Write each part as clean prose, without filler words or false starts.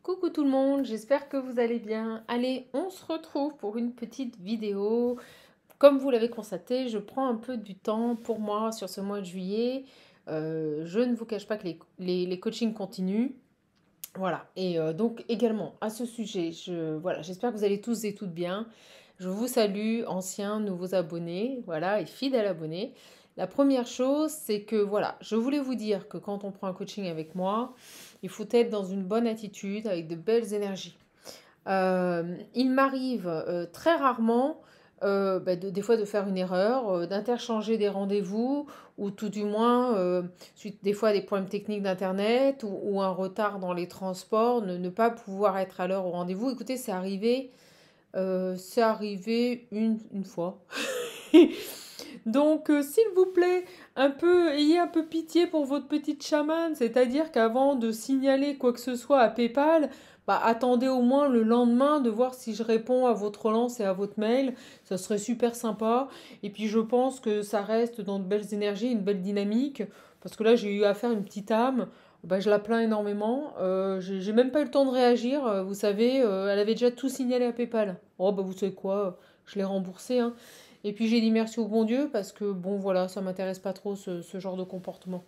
Coucou tout le monde, j'espère que vous allez bien. Allez, on se retrouve pour une petite vidéo. Comme vous l'avez constaté, je prends un peu du temps pour moi sur ce mois de juillet. Je ne vous cache pas que les coachings continuent. Voilà, et donc également à ce sujet, voilà, j'espère que vous allez tous et toutes bien. Je vous salue, anciens, nouveaux abonnés, voilà, et fidèles abonnés. La première chose, c'est que voilà, je voulais vous dire que quand on prend un coaching avec moi, il faut être dans une bonne attitude, avec de belles énergies. Il m'arrive très rarement, des fois de faire une erreur, d'interchanger des rendez-vous, ou tout du moins, suite des fois à des problèmes techniques d'internet, ou un retard dans les transports, ne pas pouvoir être à l'heure au rendez-vous. Écoutez, c'est arrivé une fois. Donc, s'il vous plaît, ayez un peu pitié pour votre petite chamane, c'est-à-dire qu'avant de signaler quoi que ce soit à PayPal, bah, attendez au moins le lendemain de voir si je réponds à votre relance et à votre mail. Ça serait super sympa. Et puis, je pense que ça reste dans de belles énergies, une belle dynamique. Parce que là, j'ai eu affaire à une petite âme. Bah, je la plains énormément. J'ai même pas eu le temps de réagir. Vous savez, elle avait déjà tout signalé à PayPal. Oh, bah, vous savez quoi, je l'ai remboursé, hein. Et puis j'ai dit merci au bon Dieu parce que bon voilà, ça m'intéresse pas trop ce genre de comportement.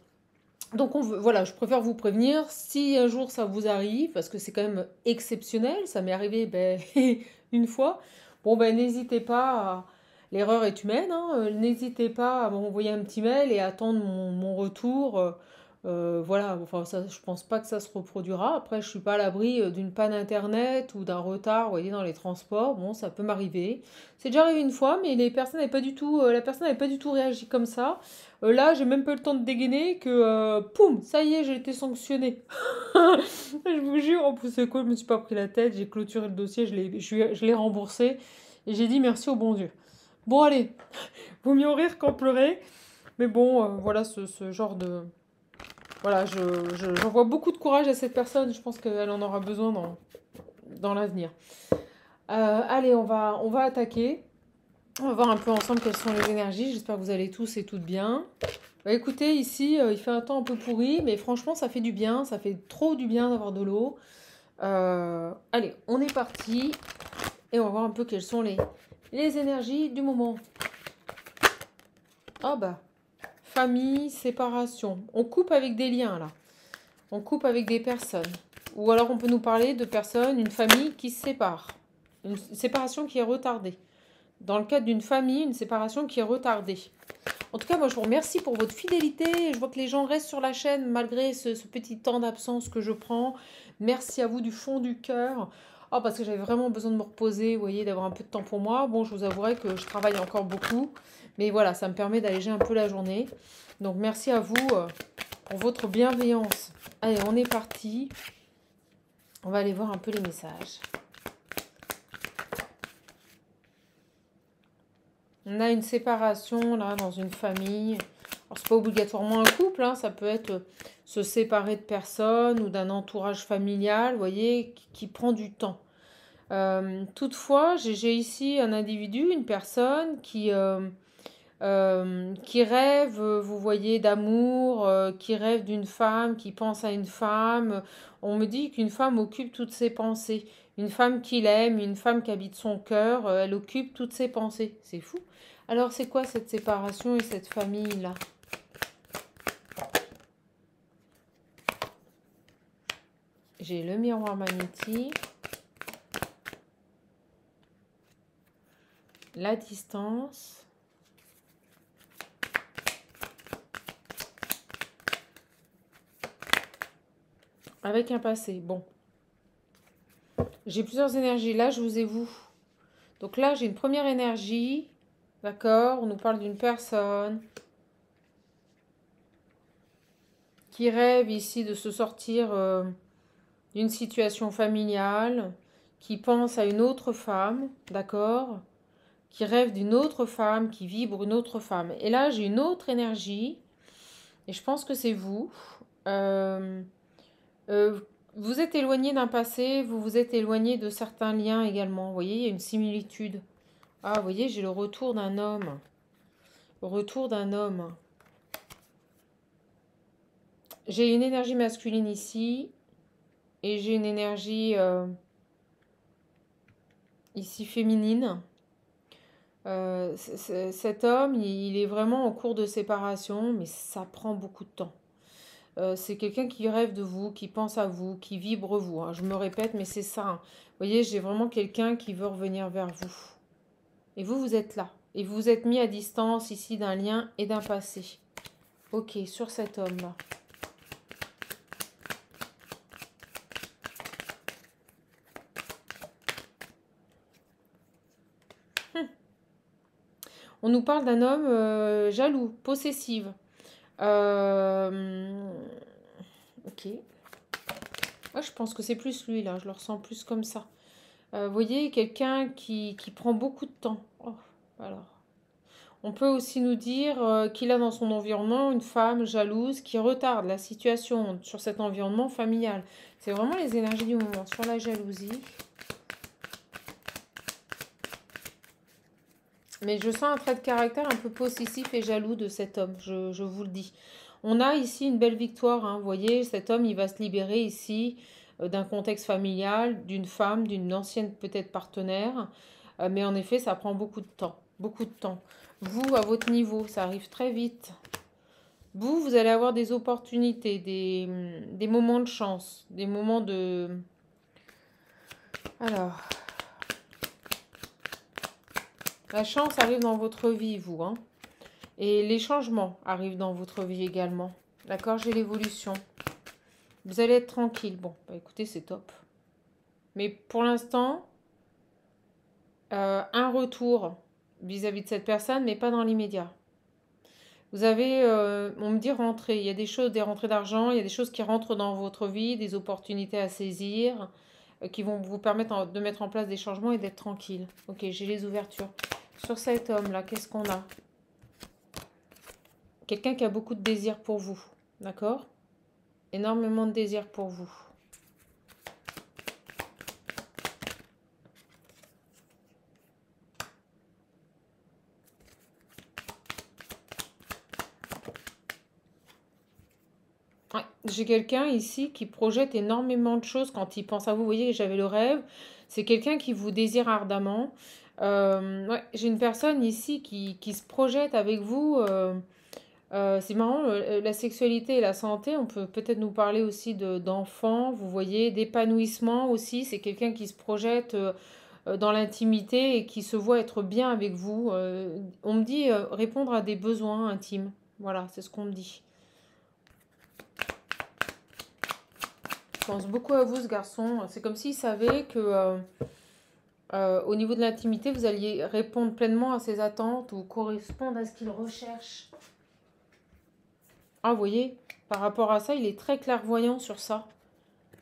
Donc voilà, je préfère vous prévenir si un jour ça vous arrive, parce que c'est quand même exceptionnel, ça m'est arrivé une fois. Bon ben n'hésitez pas, l'erreur est humaine, hein, n'hésitez pas à m'envoyer un petit mail et attendre mon retour. Voilà, enfin ça, je pense pas que ça se reproduira. Après, je suis pas à l'abri d'une panne internet ou d'un retard, vous voyez, dans les transports. Bon, ça peut m'arriver. C'est déjà arrivé une fois, mais la personne n'avait pas du tout réagi comme ça. Là, j'ai même pas eu le temps de dégainer que, poum, ça y est, j'ai été sanctionnée. Je vous jure, en plus, c'est quoi, je me suis pas pris la tête, j'ai clôturé le dossier, je l'ai remboursé et j'ai dit merci au bon Dieu. Bon, allez, vaut mieux en rire qu'en pleurer. Mais bon, voilà ce genre de. Voilà, j'envoie beaucoup de courage à cette personne, je pense qu'elle en aura besoin dans l'avenir. Allez, on va attaquer. On va voir un peu ensemble quelles sont les énergies. J'espère que vous allez tous et toutes bien. Bah écoutez, ici, il fait un temps un peu pourri, mais franchement, ça fait du bien. Ça fait trop du bien d'avoir de l'eau. Allez, on est parti. Et on va voir un peu quelles sont les énergies du moment. Ah bah, famille, séparation. On coupe avec des liens, là. On coupe avec des personnes. Ou alors on peut nous parler de personnes, une famille qui se sépare. Une séparation qui est retardée. Dans le cadre d'une famille, une séparation qui est retardée. En tout cas, moi, je vous remercie pour votre fidélité. Je vois que les gens restent sur la chaîne malgré ce petit temps d'absence que je prends. Merci à vous du fond du cœur. Oh, parce que j'avais vraiment besoin de me reposer, vous voyez, d'avoir un peu de temps pour moi. Bon, je vous avouerai que je travaille encore beaucoup. Mais voilà, ça me permet d'alléger un peu la journée. Donc, merci à vous pour votre bienveillance. Allez, on est parti. On va aller voir un peu les messages. On a une séparation là dans une famille. Alors c'est pas obligatoirement un couple, hein, ça peut être se séparer de personnes ou d'un entourage familial, vous voyez, qui prend du temps. Toutefois, j'ai ici un individu, une personne qui rêve, vous voyez, d'amour, qui rêve d'une femme, qui pense à une femme. On me dit qu'une femme occupe toutes ses pensées. Une femme qu'il aime, une femme qui habite son cœur, elle occupe toutes ses pensées. C'est fou. Alors c'est quoi cette séparation et cette famille-là? J'ai le miroir magnétique, la distance, avec un passé. Bon, j'ai plusieurs énergies. Là, je vous ai vous. Donc là, j'ai une première énergie. D'accord? On nous parle d'une personne qui rêve ici de se sortir d'une situation familiale, qui pense à une autre femme, d'accord? Qui rêve d'une autre femme, qui vibre une autre femme. Et là, j'ai une autre énergie, et je pense que c'est vous. Euh, euh, vous êtes éloigné d'un passé, vous vous êtes éloigné de certains liens également. Vous voyez, il y a une similitude. Ah, vous voyez, j'ai le retour d'un homme. Le retour d'un homme. J'ai une énergie masculine ici Et j'ai une énergie ici féminine. Cet homme, il est vraiment en cours de séparation, mais ça prend beaucoup de temps. C'est quelqu'un qui rêve de vous, qui pense à vous, qui vibre vous, hein. Je me répète, mais c'est ça, hein. Vous voyez, j'ai vraiment quelqu'un qui veut revenir vers vous. Et vous, vous êtes là. Et vous vous êtes mis à distance ici d'un lien et d'un passé. Ok, sur cet homme-là. On nous parle d'un homme jaloux, possessif. Ok. Ouais, je pense que c'est plus lui, là. Je le ressens plus comme ça. Vous voyez, quelqu'un qui prend beaucoup de temps. Oh, alors. On peut aussi nous dire qu'il a dans son environnement une femme jalouse qui retarde la situation sur cet environnement familial. C'est vraiment les énergies du moment. Sur la jalousie. Mais je sens un trait de caractère un peu possessif et jaloux de cet homme, je vous le dis. On a ici une belle victoire, hein. Vous voyez, cet homme, il va se libérer ici d'un contexte familial, d'une femme, d'une ancienne peut-être partenaire. Mais en effet, ça prend beaucoup de temps, beaucoup de temps. Vous, à votre niveau, ça arrive très vite. Vous allez avoir des opportunités, des moments de chance, des moments de... Alors, la chance arrive dans votre vie, vous, hein. Et les changements arrivent dans votre vie également. D'accord, j'ai l'évolution. Vous allez être tranquille. Bon, bah écoutez, c'est top. Mais pour l'instant, un retour vis-à-vis de cette personne, mais pas dans l'immédiat. Vous avez, on me dit rentrer. Il y a des choses, des rentrées d'argent, il y a des choses qui rentrent dans votre vie, des opportunités à saisir, qui vont vous permettre de mettre en place des changements et d'être tranquille. Ok, j'ai les ouvertures. Sur cet homme-là, qu'est-ce qu'on a? Quelqu'un qui a beaucoup de désir pour vous. D'accord? Énormément de désir pour vous. Ouais, j'ai quelqu'un ici qui projette énormément de choses quand il pense à vous. Vous voyez, j'avais le rêve. C'est quelqu'un qui vous désire ardemment. Ouais, j'ai une personne ici qui se projette avec vous. C'est marrant, la sexualité et la santé, on peut peut-être nous parler aussi d'enfants, vous voyez, d'épanouissement aussi. C'est quelqu'un qui se projette dans l'intimité et qui se voit être bien avec vous. On me dit répondre à des besoins intimes. Voilà, c'est ce qu'on me dit. Je pense beaucoup à vous, ce garçon. C'est comme s'il savait que au niveau de l'intimité, vous alliez répondre pleinement à ses attentes ou correspondre à ce qu'il recherche. Ah, vous voyez, par rapport à ça, il est très clairvoyant sur ça.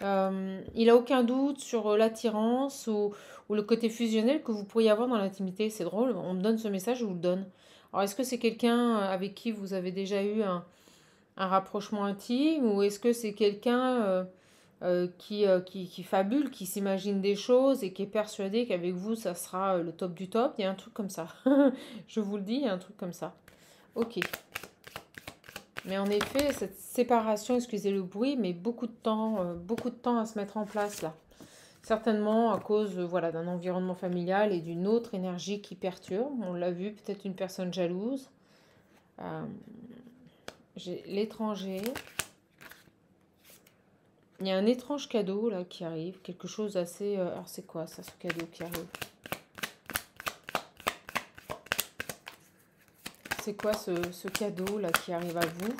Il n'a aucun doute sur l'attirance ou le côté fusionnel que vous pourriez avoir dans l'intimité. C'est drôle, on me donne ce message, je vous le donne. Alors, est-ce que c'est quelqu'un avec qui vous avez déjà eu un rapprochement intime ou est-ce que c'est quelqu'un qui fabule, qui s'imagine des choses et qui est persuadé qu'avec vous, ça sera le top du top? Il y a un truc comme ça. Je vous le dis, il y a un truc comme ça. Ok. Mais en effet, cette séparation, excusez le bruit, mais beaucoup de temps à se mettre en place là. Certainement à cause voilà, d'un environnement familial et d'une autre énergie qui perturbe. On l'a vu, peut-être une personne jalouse. Euh, j'ai l'étranger. Il y a un étrange cadeau là qui arrive. Quelque chose d'assez... alors c'est quoi ça, ce cadeau qui arrive? C'est quoi ce cadeau là qui arrive à vous?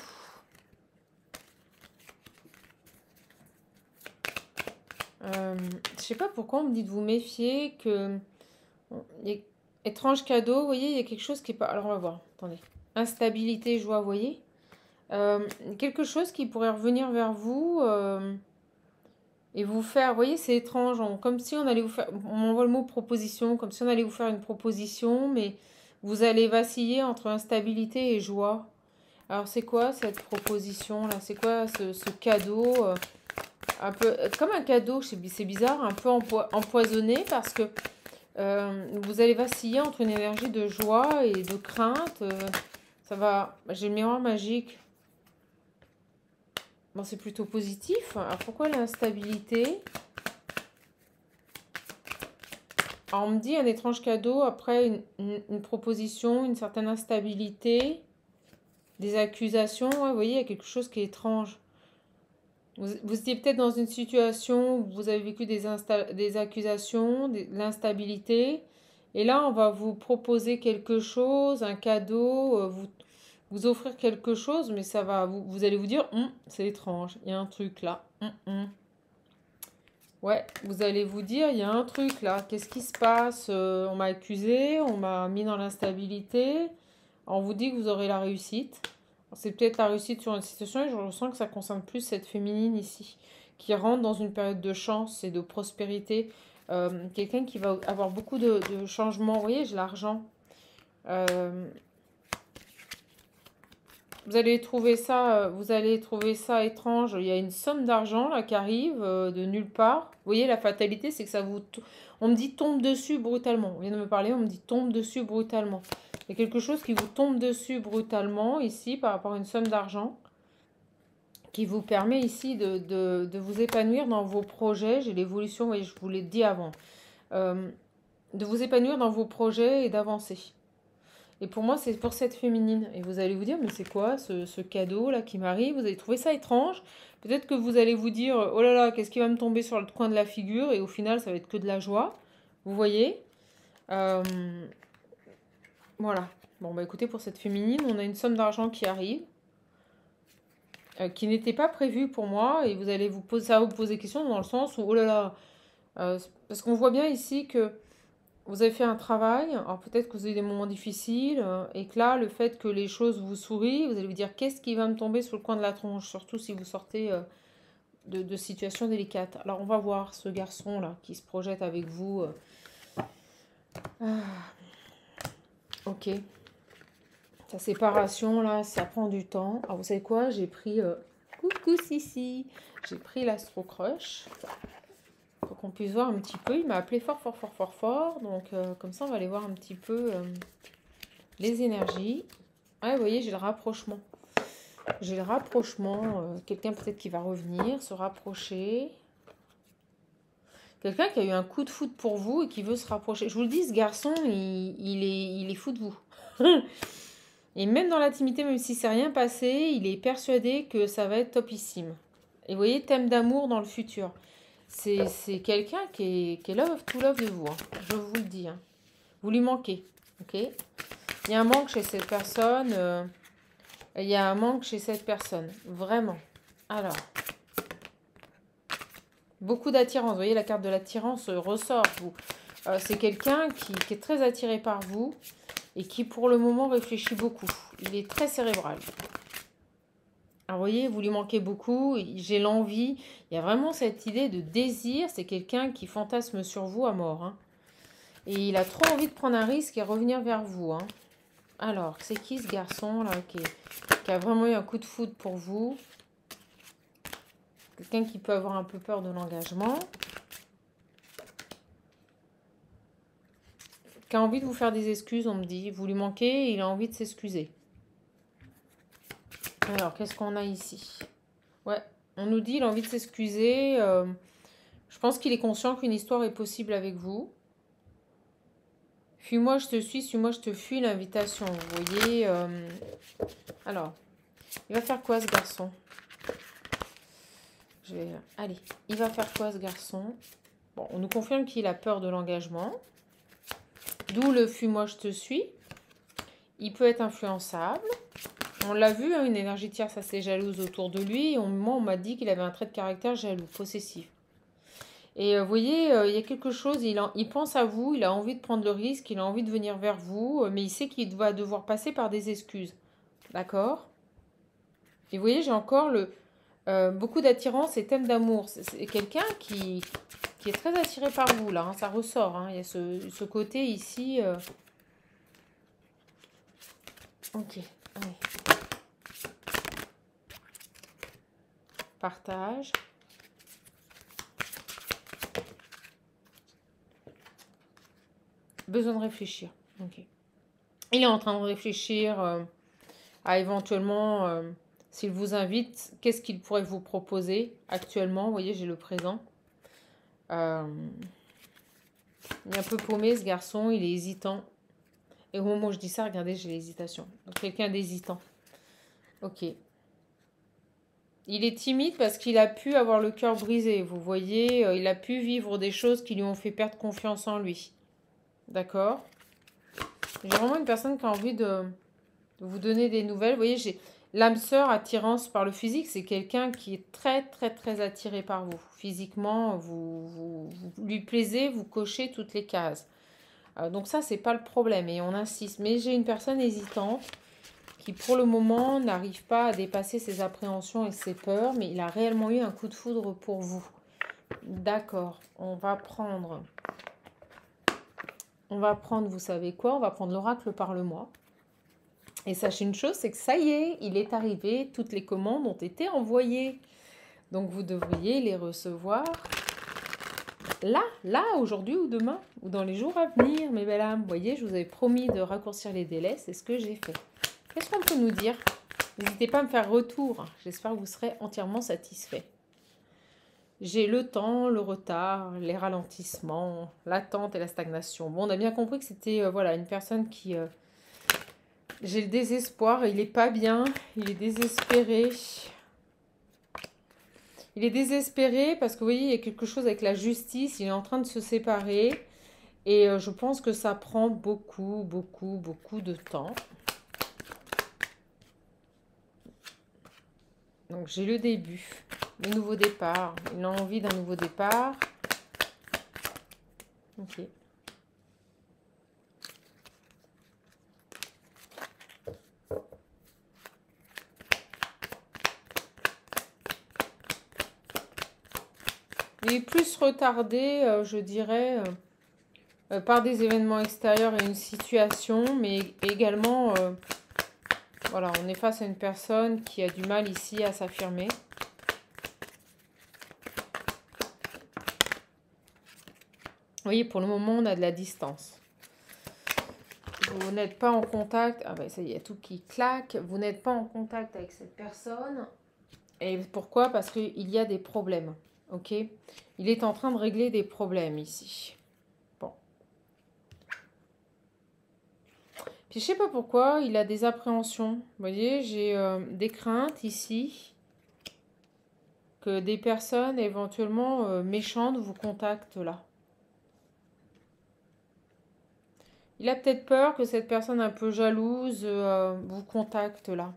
Je sais pas pourquoi on me dit de vous méfier, que étrange cadeau, vous voyez, il y a quelque chose qui est pas... Alors on va voir, attendez. Instabilité, joie, vous voyez. Quelque chose qui pourrait revenir vers vous et vous faire... Vous voyez, c'est étrange, comme si on allait vous faire... On m'envoie le mot proposition, comme si on allait vous faire une proposition, mais vous allez vaciller entre instabilité et joie. Alors c'est quoi cette proposition là? C'est quoi ce cadeau un peu comme un cadeau, c'est bizarre, un peu empoisonné parce que vous allez vaciller entre une énergie de joie et de crainte. Ça va. J'ai le miroir magique. Bon, c'est plutôt positif. Alors, pourquoi l'instabilité? Alors, on me dit un étrange cadeau après une proposition, une certaine instabilité, des accusations. Ouais, vous voyez, il y a quelque chose qui est étrange. Vous étiez peut-être dans une situation où vous avez vécu des accusations, de l'instabilité. Et là, on va vous proposer quelque chose, un cadeau, vous offrir quelque chose, mais ça va, vous allez vous dire, c'est étrange, il y a un truc là. Ouais, vous allez vous dire, il y a un truc là, qu'est-ce qui se passe? On m'a accusé, on m'a mis dans l'instabilité. On vous dit que vous aurez la réussite. C'est peut-être la réussite sur une situation et je ressens que ça concerne plus cette féminine ici, qui rentre dans une période de chance et de prospérité. Quelqu'un qui va avoir beaucoup de changements. Vous voyez, j'ai l'argent. Euh, vous allez trouver ça étrange. Il y a une somme d'argent là qui arrive de nulle part. Vous voyez, la fatalité, c'est que ça vous... On me dit tombe dessus brutalement. On vient de me parler, on me dit tombe dessus brutalement. Il y a quelque chose qui vous tombe dessus brutalement ici par rapport à une somme d'argent qui vous permet ici de vous épanouir dans vos projets. J'ai l'évolution, oui, je vous l'ai dit avant. De vous épanouir dans vos projets et d'avancer. Et pour moi, c'est pour cette féminine. Et vous allez vous dire, mais c'est quoi ce cadeau-là qui m'arrive? Vous allez trouver ça étrange. Peut-être que vous allez vous dire, oh là là, qu'est-ce qui va me tomber sur le coin de la figure? Et au final, ça va être que de la joie. Vous voyez? Euh, Voilà. Bon, bah écoutez, pour cette féminine, on a une somme d'argent qui arrive, qui n'était pas prévue pour moi, et vous allez ça va vous poser question dans le sens où, oh là là, parce qu'on voit bien ici que vous avez fait un travail, alors peut-être que vous avez des moments difficiles, et que là, le fait que les choses vous sourient, vous allez vous dire, qu'est-ce qui va me tomber sur le coin de la tronche, surtout si vous sortez de situations délicates. Alors, on va voir ce garçon-là qui se projette avec vous. Ah, ok. Sa séparation, là, ça prend du temps. Alors, vous savez quoi? J'ai pris... coucou, Sissi. J'ai pris l'Astro Crush. Pour qu'on puisse voir un petit peu. Il m'a appelé fort, fort, fort, fort, fort. Donc, comme ça, on va aller voir un petit peu les énergies. Ah, vous voyez, j'ai le rapprochement. J'ai le rapprochement. Quelqu'un peut-être qui va revenir, se rapprocher. Quelqu'un qui a eu un coup de foudre pour vous et qui veut se rapprocher. Je vous le dis, ce garçon, il est fou de vous. Et même dans l'intimité, même si c'est rien passé, il est persuadé que ça va être topissime. Et vous voyez, thème d'amour dans le futur. C'est quelqu'un qui est love to love de vous. Hein. Je vous le dis. Hein. Vous lui manquez. Ok. Il y a un manque chez cette personne. Il y a un manque chez cette personne. Vraiment. Alors. Beaucoup d'attirance. Vous voyez, la carte de l'attirance ressort. C'est quelqu'un qui est très attiré par vous. Et qui, pour le moment, réfléchit beaucoup. Il est très cérébral. Alors, vous voyez, vous lui manquez beaucoup. J'ai l'envie. Il y a vraiment cette idée de désir. C'est quelqu'un qui fantasme sur vous à mort. Hein. Et il a trop envie de prendre un risque et revenir vers vous. Hein. Alors, c'est qui ce garçon-là qui a vraiment eu un coup de foudre pour vous? Quelqu'un qui peut avoir un peu peur de l'engagement. Qui a envie de vous faire des excuses, on me dit. Vous lui manquez, il a envie de s'excuser. Alors, qu'est-ce qu'on a ici? Ouais, on nous dit il a envie de s'excuser. Je pense qu'il est conscient qu'une histoire est possible avec vous. Fuis-moi, je te suis, suis-moi, je te fuis, l'invitation. Vous voyez. Alors, il va faire quoi ce garçon? Allez, il va faire quoi ce garçon? Bon, on nous confirme qu'il a peur de l'engagement. D'où le fuis-moi, je te suis. Il peut être influençable. On l'a vu, hein, une énergie tierce assez jalouse autour de lui. Et moi, on m'a dit qu'il avait un trait de caractère jaloux, possessif. Et vous voyez, il y a quelque chose, il pense à vous, il a envie de prendre le risque, il a envie de venir vers vous, mais il sait qu'il va devoir passer par des excuses. D'accord? Et vous voyez, j'ai encore beaucoup d'attirance et thème d'amour. C'est quelqu'un qui est très attiré par vous, là. Hein, ça ressort. Hein, il y a ce côté ici. Ok. Allez. Partage. Besoin de réfléchir. Ok. Il est en train de réfléchir à éventuellement S'il vous invite, qu'est-ce qu'il pourrait vous proposer actuellement? Vous voyez, j'ai le présent. Il est un peu paumé, ce garçon, il est hésitant. Et au moment où je dis ça, regardez, j'ai l'hésitation. Donc, quelqu'un d'hésitant. Ok. Il est timide parce qu'il a pu avoir le cœur brisé. Vous voyez, il a pu vivre des choses qui lui ont fait perdre confiance en lui. D'accord? J'ai vraiment une personne qui a envie de vous donner des nouvelles. Vous voyez, j'ai l'âme sœur, attirance par le physique. C'est quelqu'un qui est très, très, très attiré par vous. Physiquement, vous lui plaisez, vous cochez toutes les cases. Donc ça, c'est pas le problème et on insiste. Mais j'ai une personne hésitante qui, pour le moment, n'arrive pas à dépasser ses appréhensions et ses peurs, mais il a réellement eu un coup de foudre pour vous. D'accord, on va prendre, vous savez quoi? On va prendre l'oracle Parle-moi. Et sachez une chose, c'est que ça y est, il est arrivé, toutes les commandes ont été envoyées. Donc vous devriez les recevoir là, aujourd'hui ou demain, ou dans les jours à venir, mes belles âmes. Vous voyez, je vous avais promis de raccourcir les délais, c'est ce que j'ai fait. Qu'est-ce qu'on peut nous dire? N'hésitez pas à me faire retour. J'espère que vous serez entièrement satisfait. J'ai le temps, le retard, les ralentissements, l'attente et la stagnation. Bon, on a bien compris que c'était voilà, une personne qui... j'ai le désespoir, il n'est pas bien, il est désespéré. Il est désespéré parce que vous voyez, il y a quelque chose avec la justice, il est en train de se séparer. Et je pense que ça prend beaucoup, beaucoup, beaucoup de temps. Donc j'ai le début, le nouveau départ. Il a envie d'un nouveau départ. Ok. Il est plus retardé, je dirais, par des événements extérieurs et une situation, mais également, voilà, on est face à une personne qui a du mal ici à s'affirmer. Vous voyez, pour le moment, on a de la distance. Vous n'êtes pas en contact. Ah ben ça y est, il y a tout qui claque. Vous n'êtes pas en contact avec cette personne. Et pourquoi? Parce qu'il y a des problèmes. Ok? Il est en train de régler des problèmes ici. Bon. Puis je sais pas pourquoi, il a des appréhensions. Vous voyez, j'ai des craintes ici. Que des personnes éventuellement méchantes vous contactent là. Il a peut-être peur que cette personne un peu jalouse vous contacte là.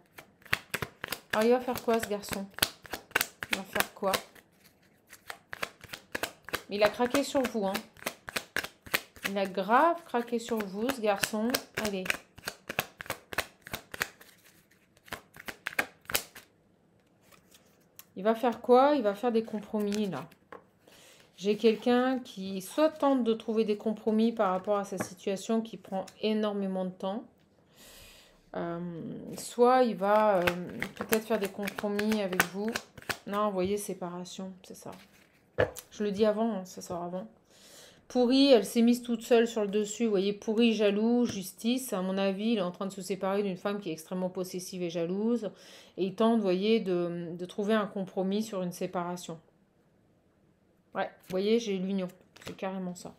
Alors il va faire quoi ce garçon? Il va faire quoi? Il a craqué sur vous, hein. Il a grave craqué sur vous, ce garçon. Allez. Il va faire quoi? Il va faire des compromis, là. J'ai quelqu'un qui soit tente de trouver des compromis par rapport à sa situation qui prend énormément de temps. Soit il va peut-être faire des compromis avec vous. Non, vous voyez, séparation, c'est ça. Je le dis avant, hein, ça sort avant. Pourri, elle s'est mise toute seule sur le dessus. Vous voyez, pourri, jaloux, justice. À mon avis, il est en train de se séparer d'une femme qui est extrêmement possessive et jalouse. Et il tente, vous voyez, de trouver un compromis sur une séparation. Ouais, vous voyez, j'ai l'union. C'est carrément ça.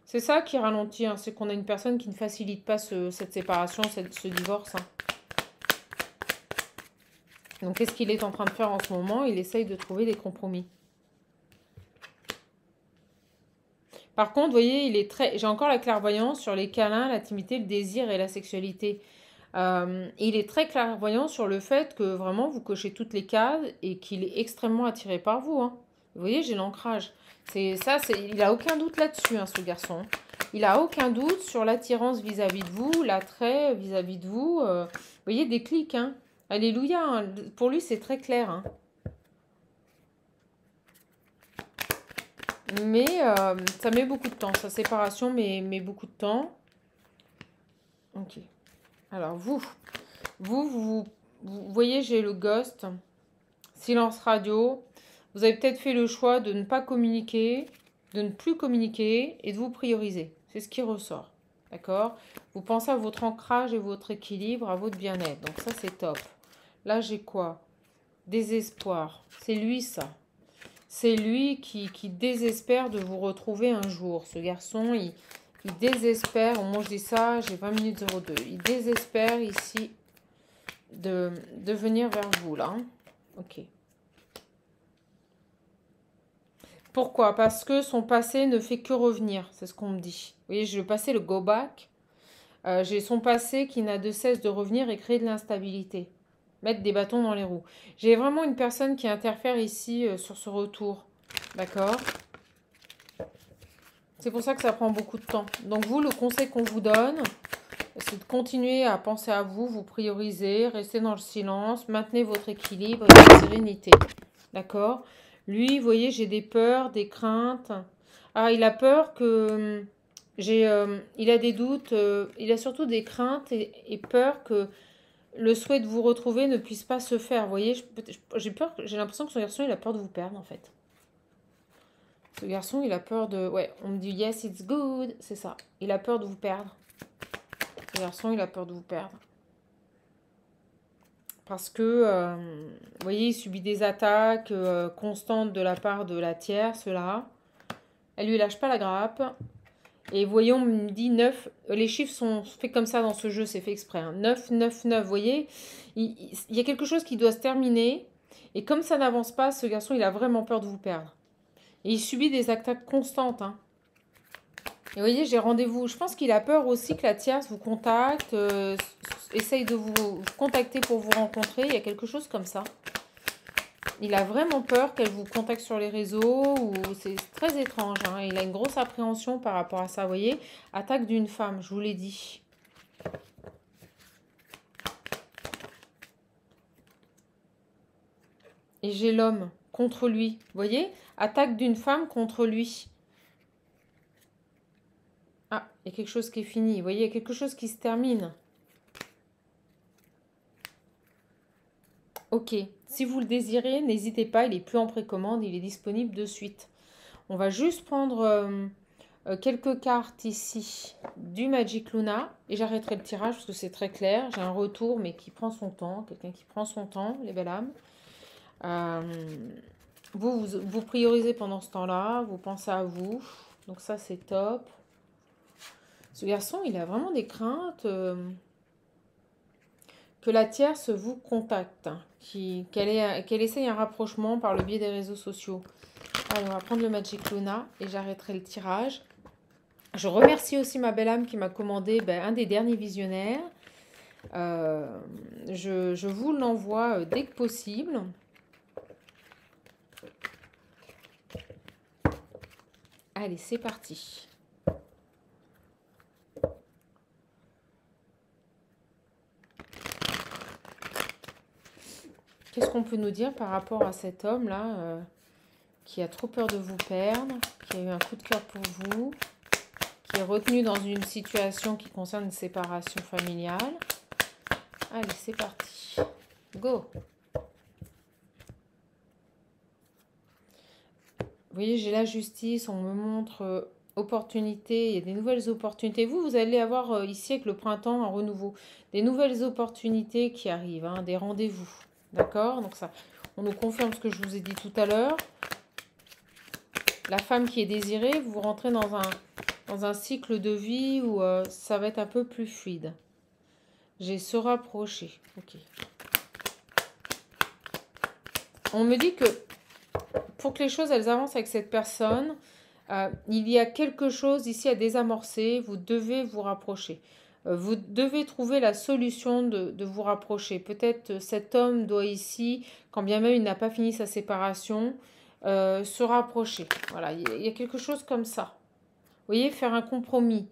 C'est ça qui ralentit, hein, c'est qu'on a une personne qui ne facilite pas cette séparation, ce divorce. Hein. Donc, qu'est-ce qu'il est en train de faire en ce moment? Il essaye de trouver des compromis. Par contre, vous voyez, il est très. J'ai encore la clairvoyance sur les câlins, l'intimité, le désir et la sexualité. Il est très clairvoyant sur le fait que vraiment vous cochez toutes les cases et qu'il est extrêmement attiré par vous. Hein. Vous voyez, j'ai l'ancrage. Il n'a aucun doute là-dessus, hein, ce garçon. Il n'a aucun doute sur l'attirance vis-à-vis de vous, l'attrait vis-à-vis de vous. Vous voyez, des clics. Hein. Alléluia. Hein. Pour lui, c'est très clair. Hein. Mais ça met beaucoup de temps. Sa séparation met beaucoup de temps. Ok. Alors, vous voyez, j'ai le ghost. Silence radio. Vous avez peut-être fait le choix de ne pas communiquer, de ne plus communiquer et de vous prioriser. C'est ce qui ressort. D'accord? Vous pensez à votre ancrage et votre équilibre, à votre bien-être. Donc ça, c'est top. Là, j'ai quoi? Désespoir. C'est lui, ça. C'est lui qui désespère de vous retrouver un jour. Ce garçon, il désespère. Au moment où je dis ça, j'ai 20 minutes 02. Il désespère ici de venir vers vous, là. Ok. Pourquoi? Parce que son passé ne fait que revenir. C'est ce qu'on me dit. Vous voyez, le passé, le go back. J'ai son passé qui n'a de cesse de revenir et créer de l'instabilité. Mettre des bâtons dans les roues. J'ai vraiment une personne qui interfère ici sur ce retour. D'accord? C'est pour ça que ça prend beaucoup de temps. Donc vous, le conseil qu'on vous donne, c'est de continuer à penser à vous, vous prioriser, rester dans le silence, maintenez votre équilibre et votre sérénité. D'accord? Lui, vous voyez, j'ai des peurs, des craintes. Ah, il a peur que... il a des doutes, il a surtout des craintes et peur que le souhait de vous retrouver ne puisse pas se faire. Vous voyez, j'ai peur, j'ai l'impression que ce garçon, il a peur de vous perdre, en fait. Ce garçon, il a peur de... Ouais, on me dit yes, it's good. C'est ça. Il a peur de vous perdre. Ce garçon, il a peur de vous perdre. Parce que, vous voyez, il subit des attaques constantes de la part de la tierce, là. Elle lui lâche pas la grappe. Et voyons, on me dit 9. Les chiffres sont faits comme ça dans ce jeu, c'est fait exprès. Hein. 9, 9, 9. Vous voyez, il y a quelque chose qui doit se terminer. Et comme ça n'avance pas, ce garçon, il a vraiment peur de vous perdre. Et il subit des attaques constantes. Hein. Et vous voyez, j'ai rendez-vous. Je pense qu'il a peur aussi que la tierce vous contacte, essaye de vous contacter pour vous rencontrer. Il y a quelque chose comme ça. Il a vraiment peur qu'elle vous contacte sur les réseaux. Ou c'est très étrange. Hein. Il a une grosse appréhension par rapport à ça. Vous voyez, attaque d'une femme, je vous l'ai dit. Et j'ai l'homme contre lui. Vous voyez, attaque d'une femme contre lui. Ah, il y a quelque chose qui est fini. Vous voyez, il y a quelque chose qui se termine. Ok, si vous le désirez, n'hésitez pas, il est plus en précommande, il est disponible de suite. On va juste prendre quelques cartes ici du Magic Luna et j'arrêterai le tirage parce que c'est très clair. J'ai un retour mais qui prend son temps, quelqu'un qui prend son temps, les belles âmes. Vous priorisez pendant ce temps-là, vous pensez à vous, donc ça c'est top. Ce garçon, il a vraiment des craintes... que la tierce vous contacte, qu'elle essaye un rapprochement par le biais des réseaux sociaux. Allez, on va prendre le Magic Luna et j'arrêterai le tirage. Je remercie aussi ma belle âme qui m'a commandé un des derniers visionnaires. Je vous l'envoie dès que possible. Allez, c'est parti. Qu'est-ce qu'on peut nous dire par rapport à cet homme-là qui a trop peur de vous perdre, qui a eu un coup de cœur pour vous, qui est retenu dans une situation qui concerne une séparation familiale. Allez, c'est parti. Go. Vous voyez, j'ai la justice, on me montre opportunités, il y a des nouvelles opportunités. Vous allez avoir ici avec le printemps un renouveau, des nouvelles opportunités qui arrivent, hein, des rendez-vous. D'accord? Donc ça, on nous confirme ce que je vous ai dit tout à l'heure. La femme qui est désirée, vous rentrez dans un cycle de vie où ça va être un peu plus fluide. J'ai se rapprocher. Ok. On me dit que pour que les choses elles avancent avec cette personne, il y a quelque chose ici à désamorcer. Vous devez vous rapprocher. Vous devez trouver la solution de vous rapprocher. Peut-être cet homme doit ici, quand bien même il n'a pas fini sa séparation, se rapprocher. Voilà, il y a quelque chose comme ça. Vous voyez, faire un compromis.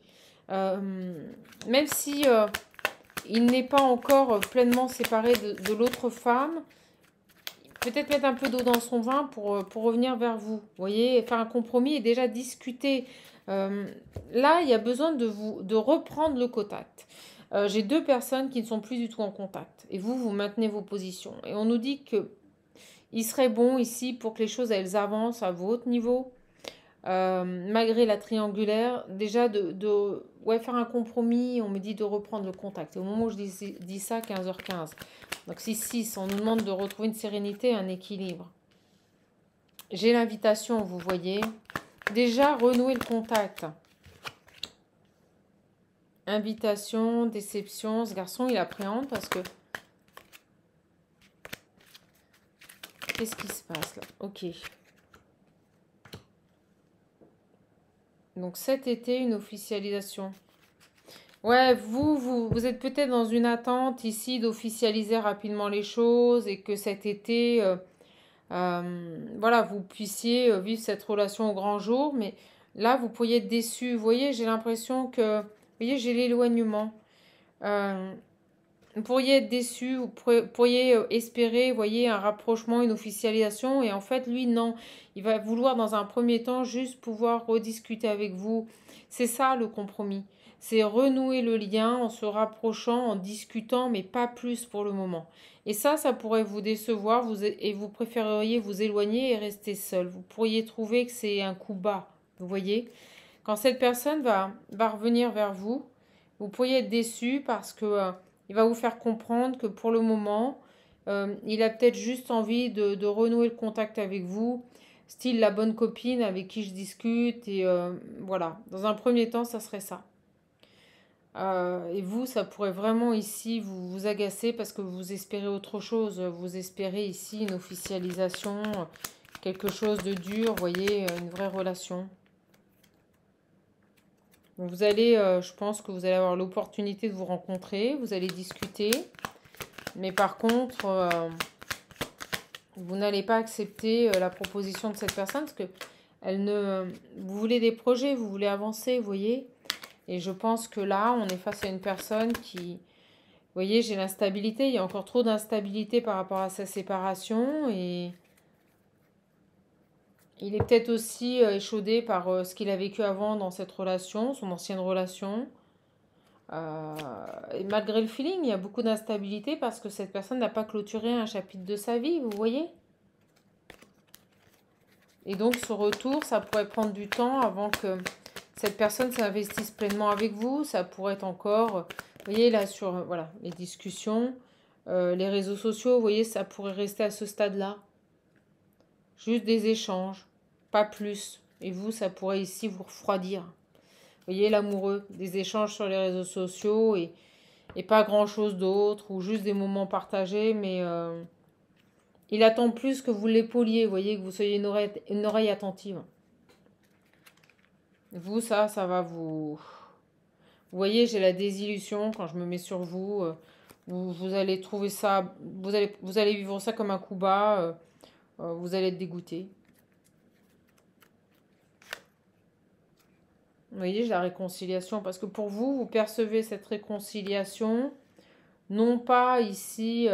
Même si il n'est pas encore pleinement séparé de l'autre femme, peut-être mettre un peu d'eau dans son vin pour revenir vers vous. Vous voyez, faire un compromis et déjà discuter. Là, il y a besoin de reprendre le contact. J'ai deux personnes qui ne sont plus du tout en contact. Et vous maintenez vos positions. Et on nous dit que il serait bon ici pour que les choses elles avancent à votre niveau. malgré la triangulaire, déjà ouais, faire un compromis, on me dit de reprendre le contact. Et au moment où je dis ça, 15h15. Donc 6-6, on nous demande de retrouver une sérénité, un équilibre. J'ai l'invitation, vous voyez. Déjà, renouer le contact. Invitation, déception. Ce garçon, il appréhende parce que... Qu'est-ce qui se passe là? Ok. Donc cet été, une officialisation. Ouais, vous êtes peut-être dans une attente ici d'officialiser rapidement les choses et que cet été, voilà, vous puissiez vivre cette relation au grand jour. Mais là, vous pourriez être déçu. Vous voyez, j'ai l'impression que... Vous voyez, j'ai l'éloignement. Euh, Vous pourriez être déçu, vous pourriez espérer, vous voyez, un rapprochement, une officialisation, et en fait, lui, non. Il va vouloir, dans un premier temps, juste pouvoir rediscuter avec vous. C'est ça, le compromis. C'est renouer le lien en se rapprochant, en discutant, mais pas plus pour le moment. Et ça pourrait vous décevoir, et vous préféreriez vous éloigner et rester seul. Vous pourriez trouver que c'est un coup bas, vous voyez. Quand cette personne va revenir vers vous, vous pourriez être déçu parce que il va vous faire comprendre que pour le moment, il a peut-être juste envie de renouer le contact avec vous, style la bonne copine avec qui je discute. Et voilà, dans un premier temps, ça serait ça. Et vous, ça pourrait vraiment ici vous agacer parce que vous espérez autre chose. Vous espérez ici une officialisation, quelque chose de dur, vous voyez, une vraie relation. Donc vous allez, je pense que vous allez avoir l'opportunité de vous rencontrer, vous allez discuter, mais par contre, vous n'allez pas accepter la proposition de cette personne parce que vous voulez des projets, vous voulez avancer, vous voyez. Et je pense que là, on est face à une personne qui, vous voyez, j'ai l'instabilité, il y a encore trop d'instabilité par rapport à sa séparation et il est peut-être aussi échaudé par ce qu'il a vécu avant dans cette relation, son ancienne relation. Et malgré le feeling, il y a beaucoup d'instabilité parce que cette personne n'a pas clôturé un chapitre de sa vie, vous voyez. Et donc ce retour, ça pourrait prendre du temps avant que cette personne s'investisse pleinement avec vous. Ça pourrait être encore, vous voyez là sur voilà, les discussions, les réseaux sociaux, vous voyez, ça pourrait rester à ce stade-là. Juste des échanges, pas plus. Et vous, ça pourrait ici vous refroidir. Vous voyez l'amoureux, des échanges sur les réseaux sociaux et pas grand-chose d'autre, ou juste des moments partagés, mais il attend plus que vous l'épauliez, vous voyez, que vous soyez une oreille attentive. Vous, ça va vous... Vous voyez, j'ai la désillusion quand je me mets sur vous. Vous allez trouver ça... Vous allez vivre ça comme un coup bas. Vous allez être dégoûté. Vous voyez, j'ai la réconciliation. Parce que pour vous, vous percevez cette réconciliation, non pas ici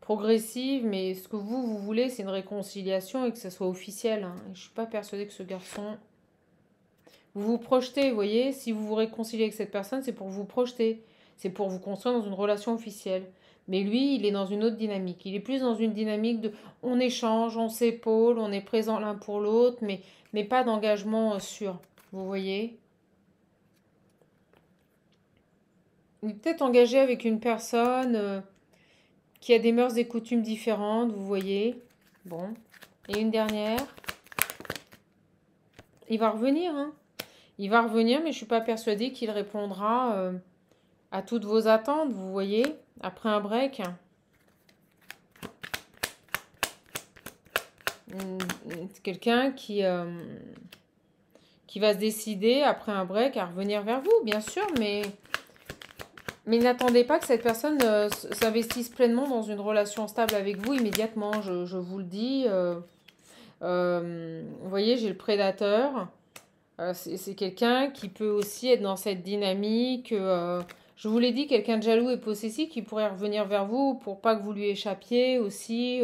progressive, mais ce que vous voulez, c'est une réconciliation et que ça soit officiel. Hein. Je ne suis pas persuadée que ce garçon... Vous vous projetez, vous voyez, si vous vous réconciliez avec cette personne, c'est pour vous projeter. C'est pour vous construire dans une relation officielle. Mais lui, il est dans une autre dynamique. Il est plus dans une dynamique de on échange, on s'épaule, on est présent l'un pour l'autre, mais pas d'engagement sûr. Vous voyez? Il est peut-être engagé avec une personne qui a des mœurs et coutumes différentes, vous voyez? Bon. Et une dernière. Il va revenir, hein? Il va revenir, mais je ne suis pas persuadée qu'il répondra à toutes vos attentes, vous voyez, après un break. C'est quelqu'un qui va se décider, après un break, à revenir vers vous, bien sûr, mais n'attendez pas que cette personne s'investisse pleinement dans une relation stable avec vous immédiatement, je vous le dis. Vous voyez, j'ai le prédateur. C'est quelqu'un qui peut aussi être dans cette dynamique. Je vous l'ai dit, quelqu'un de jaloux et possessif qui pourrait revenir vers vous pour pas que vous lui échappiez aussi,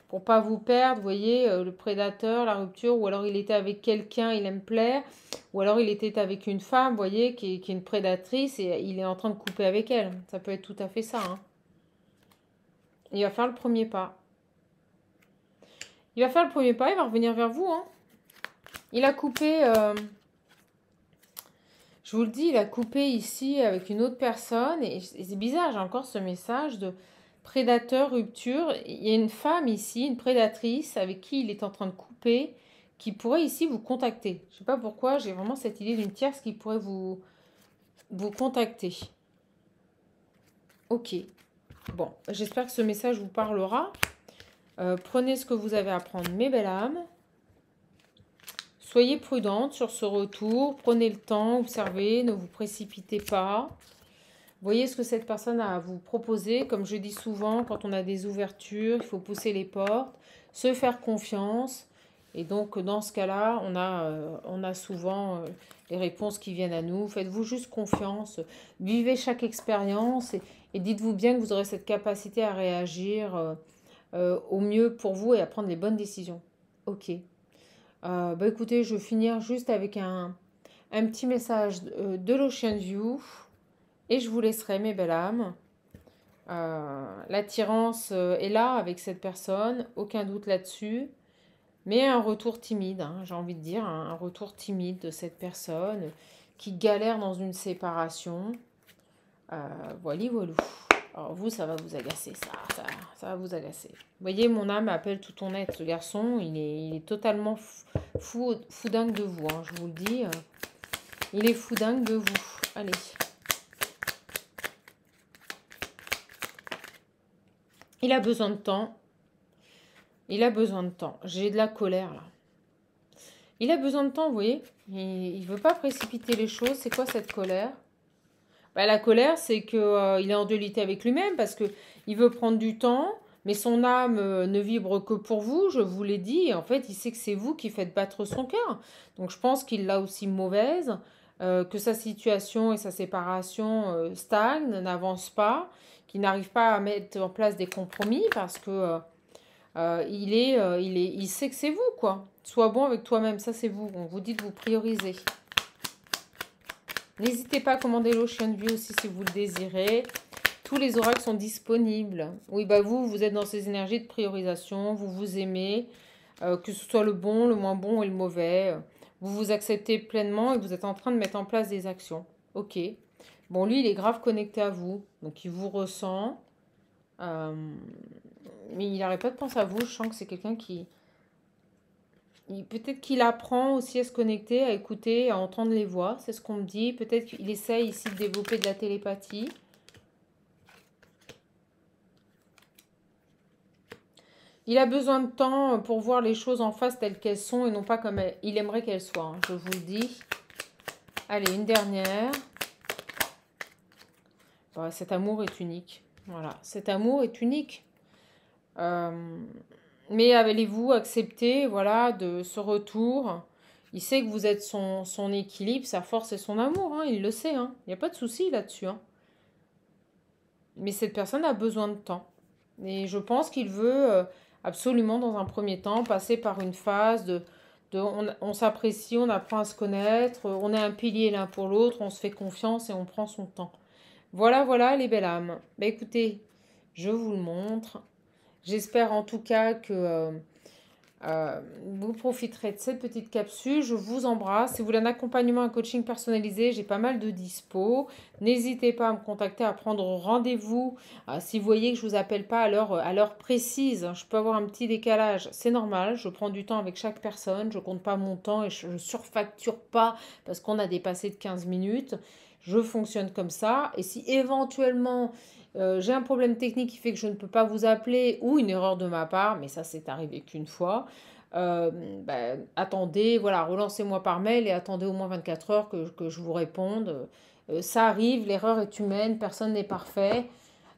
pour pas vous perdre. Vous voyez, le prédateur, la rupture, ou alors il était avec quelqu'un, il aime plaire, ou alors il était avec une femme, vous voyez, qui est une prédatrice et il est en train de couper avec elle. Ça peut être tout à fait ça. Hein. Il va faire le premier pas. Il va faire le premier pas, il va revenir vers vous. Hein. Il a coupé, je vous le dis, il a coupé ici avec une autre personne. Et c'est bizarre, j'ai encore ce message de prédateur, rupture. Il y a une femme ici, une prédatrice avec qui il est en train de couper, qui pourrait ici vous contacter. Je ne sais pas pourquoi, j'ai vraiment cette idée d'une tierce qui pourrait vous contacter. Ok. Bon, j'espère que ce message vous parlera. Prenez ce que vous avez à prendre, mes belles âmes. Soyez prudente sur ce retour. Prenez le temps, observez, ne vous précipitez pas. Voyez ce que cette personne a à vous proposer. Comme je dis souvent, quand on a des ouvertures, il faut pousser les portes, se faire confiance. Et donc, dans ce cas-là, on a souvent les réponses qui viennent à nous. Faites-vous juste confiance. Vivez chaque expérience et dites-vous bien que vous aurez cette capacité à réagir au mieux pour vous et à prendre les bonnes décisions. Ok. Bah écoutez, je vais finir juste avec un petit message de l'Ocean View. Et je vous laisserai, mes belles âmes. L'attirance est là avec cette personne, aucun doute là-dessus. Mais un retour timide, hein, j'ai envie de dire, un retour timide de cette personne qui galère dans une séparation. Voilà, voilà. Alors vous, ça va vous agacer, ça va vous agacer. Vous voyez, mon âme appelle tout ton être. Ce garçon, il est totalement fou dingue de vous, hein, je vous le dis. Il est fou dingue de vous. Allez. Il a besoin de temps. Il a besoin de temps. J'ai de la colère, là. Il a besoin de temps, vous voyez. Il ne veut pas précipiter les choses. C'est quoi cette colère? La colère, c'est qu'il est en dualité avec lui-même parce qu'il veut prendre du temps, mais son âme ne vibre que pour vous, je vous l'ai dit. Et en fait, il sait que c'est vous qui faites battre son cœur. Donc, je pense qu'il l'a aussi mauvaise, que sa situation et sa séparation stagnent, n'avancent pas, qu'il n'arrive pas à mettre en place des compromis parce que il sait que c'est vous, quoi. Sois bon avec toi-même, ça c'est vous. On vous dit de vous prioriser. N'hésitez pas à commander l'Ocean View aussi si vous le désirez. Tous les oracles sont disponibles. Oui, bah vous êtes dans ces énergies de priorisation, vous vous aimez, que ce soit le bon, le moins bon et le mauvais. Vous vous acceptez pleinement et vous êtes en train de mettre en place des actions. Ok. Bon, lui, il est grave connecté à vous, donc il vous ressent. Mais il n'arrête pas de penser à vous. Je sens que c'est quelqu'un qui... Peut-être qu'il apprend aussi à se connecter, à écouter, à entendre les voix. C'est ce qu'on me dit. Peut-être qu'il essaye ici de développer de la télépathie. Il a besoin de temps pour voir les choses en face telles qu'elles sont et non pas comme il aimerait qu'elles soient. Hein, je vous le dis. Allez, une dernière. Ouais, cet amour est unique. Voilà, cet amour est unique. Mais allez-vous accepter, voilà, de ce retour? Il sait que vous êtes son équilibre, sa force et son amour, hein, il le sait, hein. Il n'y a pas de souci là-dessus. Hein. Mais cette personne a besoin de temps. Et je pense qu'il veut absolument, dans un premier temps, passer par une phase on s'apprécie, on apprend à se connaître, on est un pilier l'un pour l'autre, on se fait confiance et on prend son temps. Voilà, voilà les belles âmes. Bah écoutez, je vous le montre. J'espère en tout cas que vous profiterez de cette petite capsule. Je vous embrasse. Si vous voulez un accompagnement, un coaching personnalisé, j'ai pas mal de dispo. N'hésitez pas à me contacter, à prendre rendez-vous. Si vous voyez que je ne vous appelle pas à l'heure précise, je peux avoir un petit décalage. C'est normal, je prends du temps avec chaque personne. Je ne compte pas mon temps et je ne surfacture pas parce qu'on a dépassé de 15 minutes. Je fonctionne comme ça. Et si éventuellement j'ai un problème technique qui fait que je ne peux pas vous appeler ou une erreur de ma part, mais ça c'est arrivé qu'une fois, attendez, voilà, relancez-moi par mail et attendez au moins 24 heures que je vous réponde. Ça arrive, l'erreur est humaine, personne n'est parfait.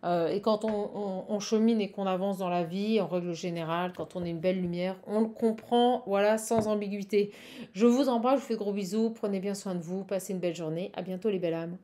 Et quand on chemine et qu'on avance dans la vie, en règle générale, quand on est une belle lumière, on le comprend, voilà, sans ambiguïté. Je vous embrasse, je vous fais de gros bisous, prenez bien soin de vous, passez une belle journée. À bientôt les belles âmes.